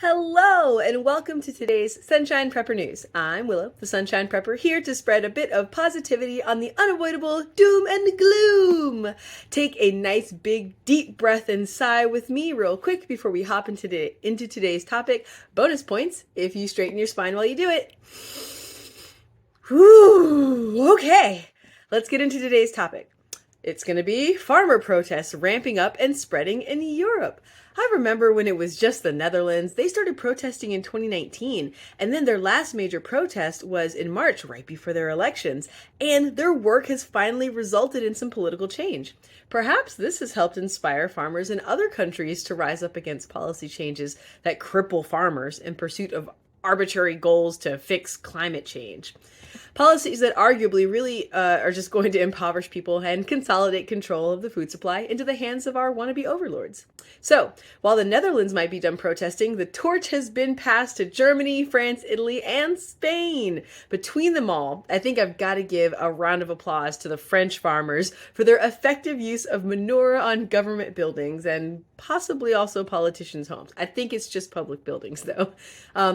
Hello, and welcome to today's Sunshine Prepper News. I'm Willow, the Sunshine Prepper, here to spread a bit of positivity on the unavoidable doom and gloom. Take a nice, big, deep breath and sigh with me real quick before we hop into today's topic. Bonus points if you straighten your spine while you do it. Whew, okay, let's get into today's topic. It's going to be farmer protests ramping up and spreading in Europe. I remember when it was just the Netherlands. They started protesting in 2019, and then their last major protest was in March, right before their elections, and their work has finally resulted in some political change. Perhaps this has helped inspire farmers in other countries to rise up against policy changes that cripple farmers in pursuit of arbitrary goals to fix climate change. Policies that arguably really are just going to impoverish people and consolidate control of the food supply into the hands of our wannabe overlords. So, while the Netherlands might be done protesting, the torch has been passed to Germany, France, Italy, and Spain. Between them all, I think I've got to give a round of applause to the French farmers for their effective use of manure on government buildings and possibly also politicians' homes. I think it's just public buildings, though.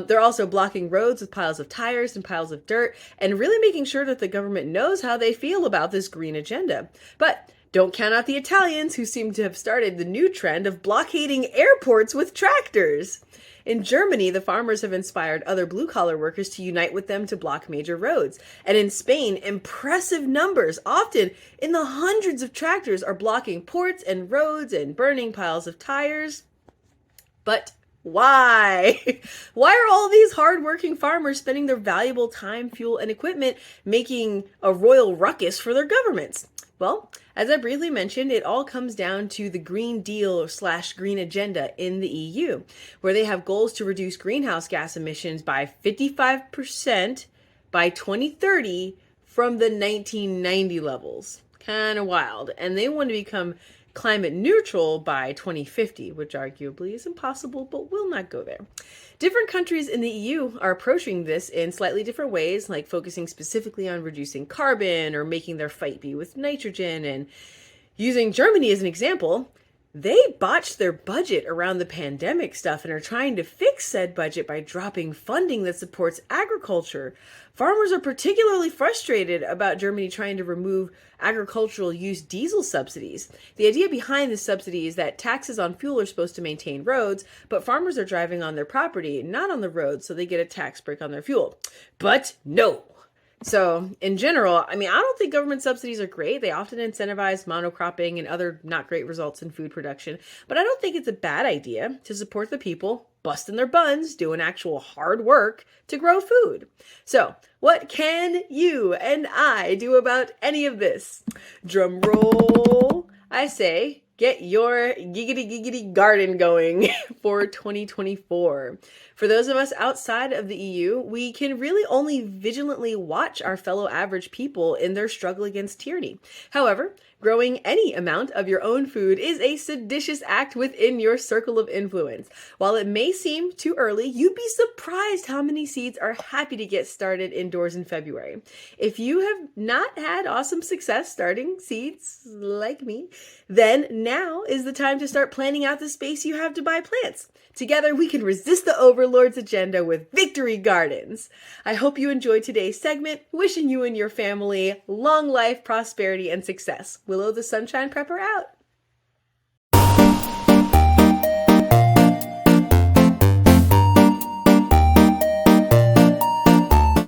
They're also blocking roads with piles of tires and piles of dirt, and really making sure that the government knows how they feel about this green agenda. But don't count out the Italians, who seem to have started the new trend of blockading airports with tractors. In Germany, the farmers have inspired other blue-collar workers to unite with them to block major roads. And in Spain, impressive numbers, often in the hundreds of tractors, are blocking ports and roads and burning piles of tires. But why? Why are all these hardworking farmers spending their valuable time, fuel, and equipment making a royal ruckus for their governments? Well, as I briefly mentioned, it all comes down to the Green Deal / Green Agenda in the EU, where they have goals to reduce greenhouse gas emissions by 55% by 2030 from the 1990 levels. Kind of wild. And they want to become climate neutral by 2050, which arguably is impossible, but we'll not go there. Different countries in the EU are approaching this in slightly different ways, like focusing specifically on reducing carbon or making their fight be with nitrogen. And using Germany as an example, they botched their budget around the pandemic stuff and are trying to fix said budget by dropping funding that supports agriculture. Farmers are particularly frustrated about Germany trying to remove agricultural use diesel subsidies. The idea behind this subsidy is that taxes on fuel are supposed to maintain roads, but farmers are driving on their property, not on the road, so they get a tax break on their fuel. But no. So, in general, I don't think government subsidies are great. They often incentivize monocropping and other not great results in food production. But I don't think it's a bad idea to support the people busting their buns, doing actual hard work to grow food. So, what can you and I do about any of this? Drum roll. I say, get your giggity garden going for 2024. For those of us outside of the EU, we can really only vigilantly watch our fellow average people in their struggle against tyranny. However, growing any amount of your own food is a seditious act within your circle of influence. While it may seem too early, you'd be surprised how many seeds are happy to get started indoors in February. If you have not had awesome success starting seeds like me, then now is the time to start planning out the space you have to buy plants. Together, we can resist the overlord's agenda with victory gardens. I hope you enjoyed today's segment. Wishing you and your family long life, prosperity, and success. Willow the Sunshine Prepper out.